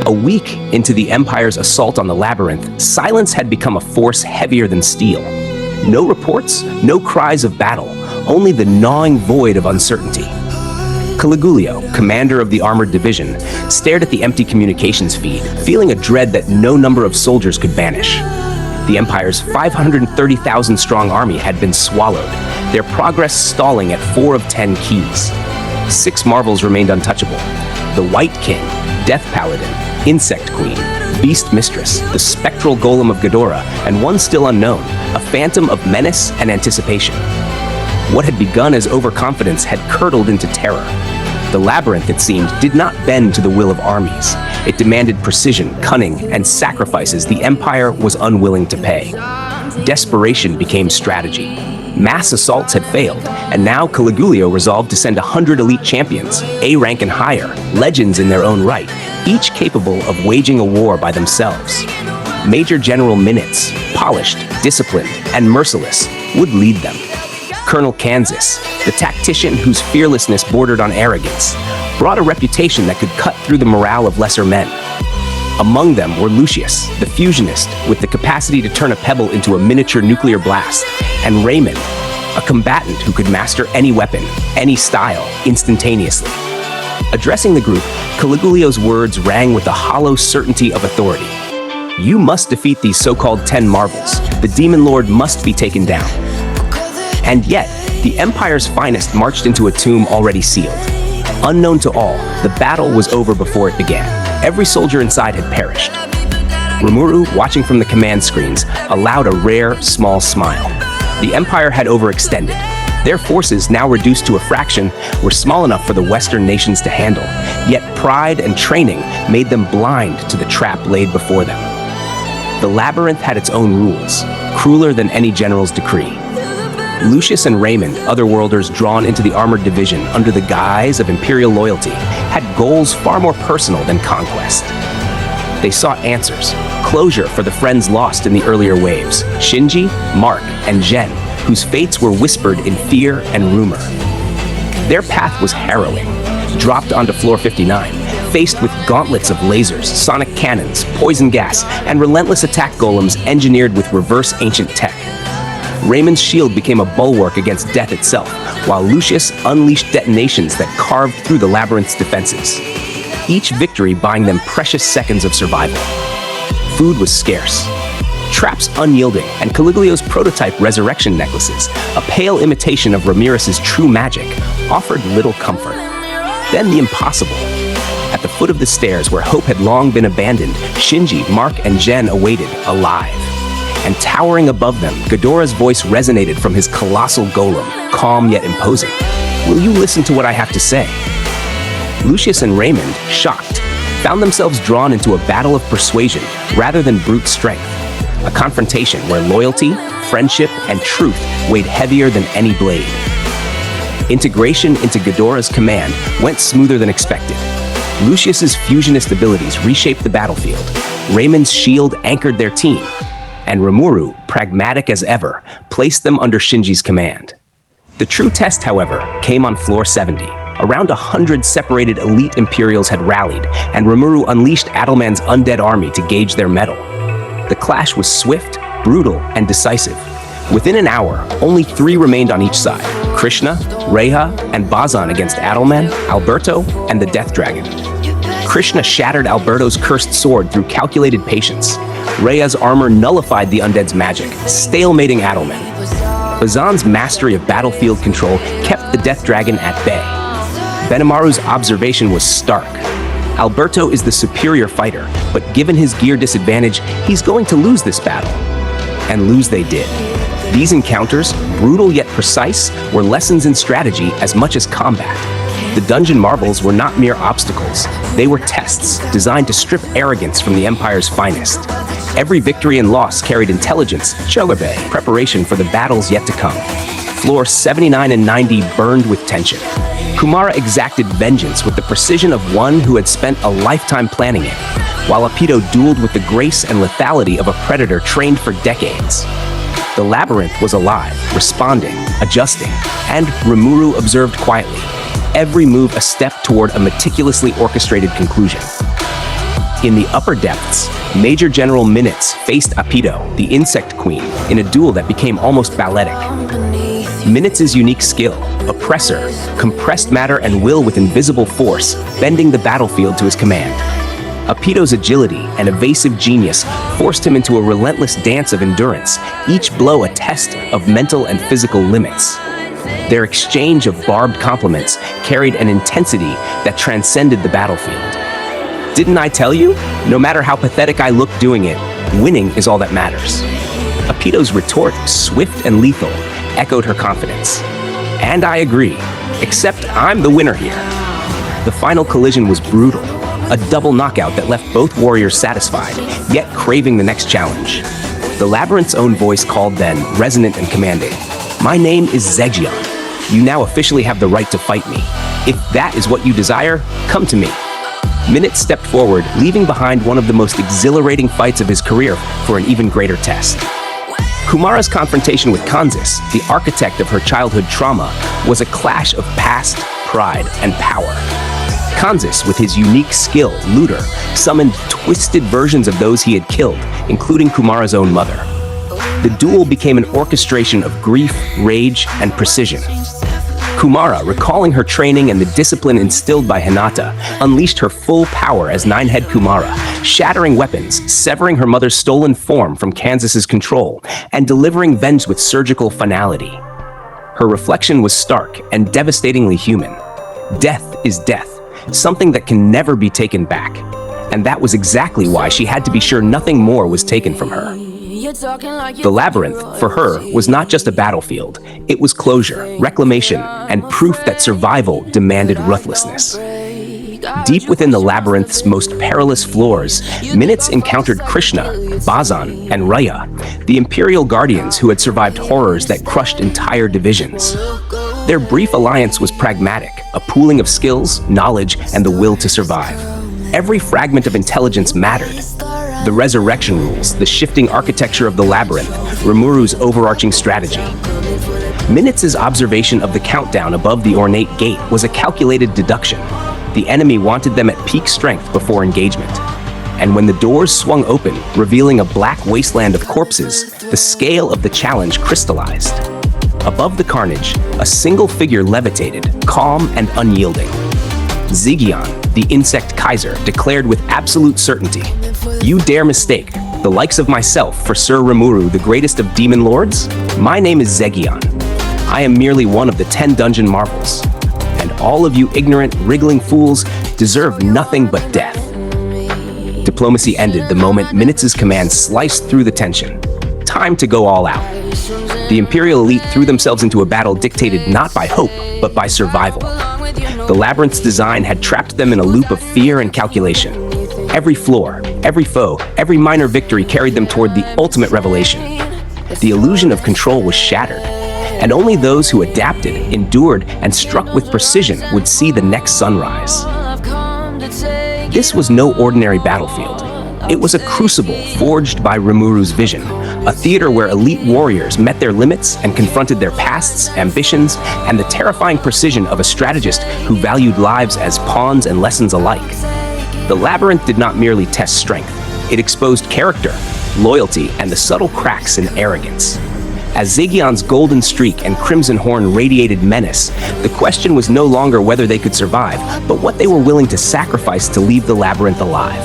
A week into the Empire's assault on the labyrinth, silence had become a force heavier than steel. No reports, no cries of battle, only the gnawing void of uncertainty. Caligulio, commander of the armored division, stared at the empty communications feed, feeling a dread that no number of soldiers could banish. The Empire's 530,000-strong army had been swallowed, their progress stalling at 4 of 10 keys. 6 marvels remained untouchable: the White King, Death Paladin, Insect Queen, Beast Mistress, the Spectral Golem of Ghidorah, and one still unknown, a phantom of menace and anticipation. What had begun as overconfidence had curdled into terror. The labyrinth, it seemed, did not bend to the will of armies. It demanded precision, cunning, and sacrifices the Empire was unwilling to pay. Desperation became strategy. Mass assaults had failed, and now Caligulio resolved to send 100 elite champions, A rank and higher, legends in their own right, each capable of waging a war by themselves. Major General Minitz, polished, disciplined, and merciless, would lead them. Colonel Kanzis, the tactician whose fearlessness bordered on arrogance, brought a reputation that could cut through the morale of lesser men. Among them were Lucius, the fusionist, with the capacity to turn a pebble into a miniature nuclear blast, and Raymond, a combatant who could master any weapon, any style, instantaneously. Addressing the group, Caligulio's words rang with the hollow certainty of authority. You must defeat these so-called 10 marvels. The Demon Lord must be taken down. And yet, the Empire's finest marched into a tomb already sealed. Unknown to all, the battle was over before it began. Every soldier inside had perished. Rimuru, watching from the command screens, allowed a rare, small smile. The Empire had overextended. Their forces, now reduced to a fraction, were small enough for the Western nations to handle, yet pride and training made them blind to the trap laid before them. The labyrinth had its own rules, crueler than any general's decree. Lucius and Raymond, otherworlders drawn into the armored division under the guise of Imperial loyalty, had goals far more personal than conquest. They sought answers, closure for the friends lost in the earlier waves, Shinji, Mark, and Gen, whose fates were whispered in fear and rumor. Their path was harrowing. Dropped onto floor 59, faced with gauntlets of lasers, sonic cannons, poison gas, and relentless attack golems engineered with reverse ancient tech. Raymond's shield became a bulwark against death itself, while Lucius unleashed detonations that carved through the labyrinth's defenses. Each victory buying them precious seconds of survival. Food was scarce, traps unyielding, and Caligulio's prototype resurrection necklaces, a pale imitation of Ramirez's true magic, offered little comfort. Then the impossible. At the foot of the stairs where hope had long been abandoned, Shinji, Mark, and Gen awaited, alive. And towering above them, Ghidorah's voice resonated from his colossal golem, calm yet imposing. Will you listen to what I have to say? Lucius and Raymond, shocked, found themselves drawn into a battle of persuasion rather than brute strength. A confrontation where loyalty, friendship, and truth weighed heavier than any blade. Integration into Ghidorah's command went smoother than expected. Lucius's fusionist abilities reshaped the battlefield. Raymond's shield anchored their team, and Rimuru, pragmatic as ever, placed them under Shinji's command. The true test, however, came on floor 70. Around 100 separated elite Imperials had rallied, and Rimuru unleashed Adelman's undead army to gauge their mettle. The clash was swift, brutal, and decisive. Within an hour, only 3 remained on each side: Krishna, Reha, and Bazan against Adelman, Alberto, and the Death Dragon. Krishna shattered Alberto's cursed sword through calculated patience. Reha's armor nullified the undead's magic, stalemating Adelman. Bazan's mastery of battlefield control kept the Death Dragon at bay. Benimaru's observation was stark. Alberto is the superior fighter, but given his gear disadvantage, he's going to lose this battle. And lose they did. These encounters, brutal yet precise, were lessons in strategy as much as combat. The dungeon marvels were not mere obstacles. They were tests designed to strip arrogance from the Empire's finest. Every victory and loss carried intelligence, chogabe, preparation for the battles yet to come. Floors 79 and 90 burned with tension. Kumara exacted vengeance with the precision of one who had spent a lifetime planning it, while Apito dueled with the grace and lethality of a predator trained for decades. The labyrinth was alive, responding, adjusting, and Rimuru observed quietly, every move a step toward a meticulously orchestrated conclusion. In the upper depths, Major General Minitz faced Apito, the Insect Queen, in a duel that became almost balletic. Minitz's unique skill, oppressor, compressed matter and will with invisible force, bending the battlefield to his command. Apito's agility and evasive genius forced him into a relentless dance of endurance, each blow a test of mental and physical limits. Their exchange of barbed compliments carried an intensity that transcended the battlefield. Didn't I tell you? No matter how pathetic I look doing it, winning is all that matters. Apito's retort, swift and lethal, echoed her confidence. And I agree, except I'm the winner here. The final collision was brutal, a double knockout that left both warriors satisfied, yet craving the next challenge. The labyrinth's own voice called then, resonant and commanding. My name is Zegion. You now officially have the right to fight me. If that is what you desire, come to me. Minitz stepped forward, leaving behind one of the most exhilarating fights of his career for an even greater test. Kumara's confrontation with Kanzis, the architect of her childhood trauma, was a clash of past, pride, and power. Kanzis, with his unique skill, looter, summoned twisted versions of those he had killed, including Kumara's own mother. The duel became an orchestration of grief, rage, and precision. Kumara, recalling her training and the discipline instilled by Hinata, unleashed her full power as Nine-Head Kumara, shattering weapons, severing her mother's stolen form from Kanzis's control, and delivering vengeance with surgical finality. Her reflection was stark and devastatingly human. Death is death, something that can never be taken back. And that was exactly why she had to be sure nothing more was taken from her. The labyrinth, for her, was not just a battlefield. It was closure, reclamation, and proof that survival demanded ruthlessness. Deep within the labyrinth's most perilous floors, Minitz encountered Krishna, Bazan, and Raya, the Imperial Guardians who had survived horrors that crushed entire divisions. Their brief alliance was pragmatic, a pooling of skills, knowledge, and the will to survive. Every fragment of intelligence mattered. The resurrection rules, the shifting architecture of the labyrinth, Rimuru's overarching strategy. Minitz's observation of the countdown above the ornate gate was a calculated deduction. The enemy wanted them at peak strength before engagement. And when the doors swung open, revealing a black wasteland of corpses, the scale of the challenge crystallized. Above the carnage, a single figure levitated, calm and unyielding. Zegion, the Insect Kaiser, declared with absolute certainty, "You dare mistake the likes of myself for Sir Rimuru, the greatest of demon lords? My name is Zegion. I am merely one of the 10 dungeon marvels. And all of you ignorant, wriggling fools deserve nothing but death." Diplomacy ended the moment Minitz's command sliced through the tension. Time to go all out. The Imperial elite threw themselves into a battle dictated not by hope, but by survival. The labyrinth's design had trapped them in a loop of fear and calculation. Every floor, every foe, every minor victory carried them toward the ultimate revelation. The illusion of control was shattered, and only those who adapted, endured, and struck with precision would see the next sunrise. This was no ordinary battlefield. It was a crucible forged by Rimuru's vision, a theater where elite warriors met their limits and confronted their pasts, ambitions, and the terrifying precision of a strategist who valued lives as pawns and lessons alike. The labyrinth did not merely test strength. It exposed character, loyalty, and the subtle cracks in arrogance. As Zegion's golden streak and crimson horn radiated menace, the question was no longer whether they could survive, but what they were willing to sacrifice to leave the labyrinth alive.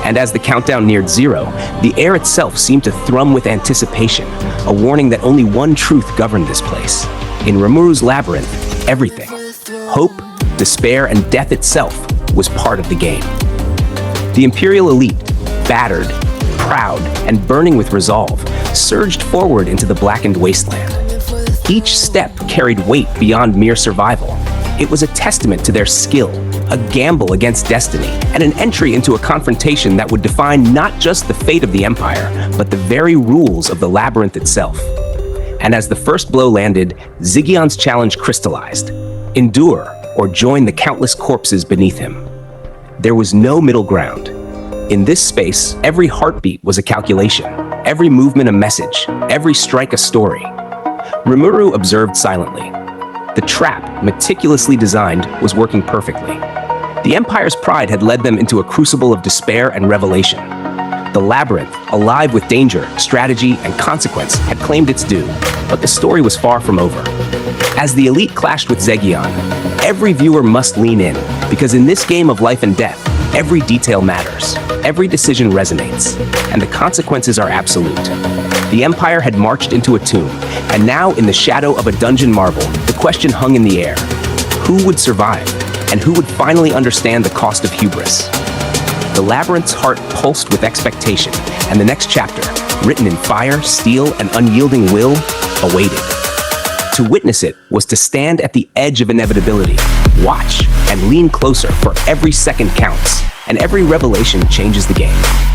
And as the countdown neared zero, the air itself seemed to thrum with anticipation, a warning that only one truth governed this place. In Rimuru's labyrinth, everything, hope, despair, and death itself, was part of the game. The Imperial elite, battered, proud, and burning with resolve, surged forward into the blackened wasteland. Each step carried weight beyond mere survival. It was a testament to their skill, a gamble against destiny, and an entry into a confrontation that would define not just the fate of the Empire, but the very rules of the labyrinth itself. And as the first blow landed, Zegion's challenge crystallized. Endure, or join the countless corpses beneath him. There was no middle ground. In this space, every heartbeat was a calculation, every movement a message, every strike a story. Rimuru observed silently. The trap, meticulously designed, was working perfectly. The Empire's pride had led them into a crucible of despair and revelation. The labyrinth, alive with danger, strategy, and consequence, had claimed its due, but the story was far from over. As the elite clashed with Zegion, every viewer must lean in, because in this game of life and death, every detail matters, every decision resonates, and the consequences are absolute. The Empire had marched into a tomb, and now in the shadow of a dungeon marvel, the question hung in the air. Who would survive, and who would finally understand the cost of hubris? The labyrinth's heart pulsed with expectation, and the next chapter, written in fire, steel, and unyielding will, awaited. To witness it was to stand at the edge of inevitability, watch, and lean closer, for every second counts, and every revelation changes the game.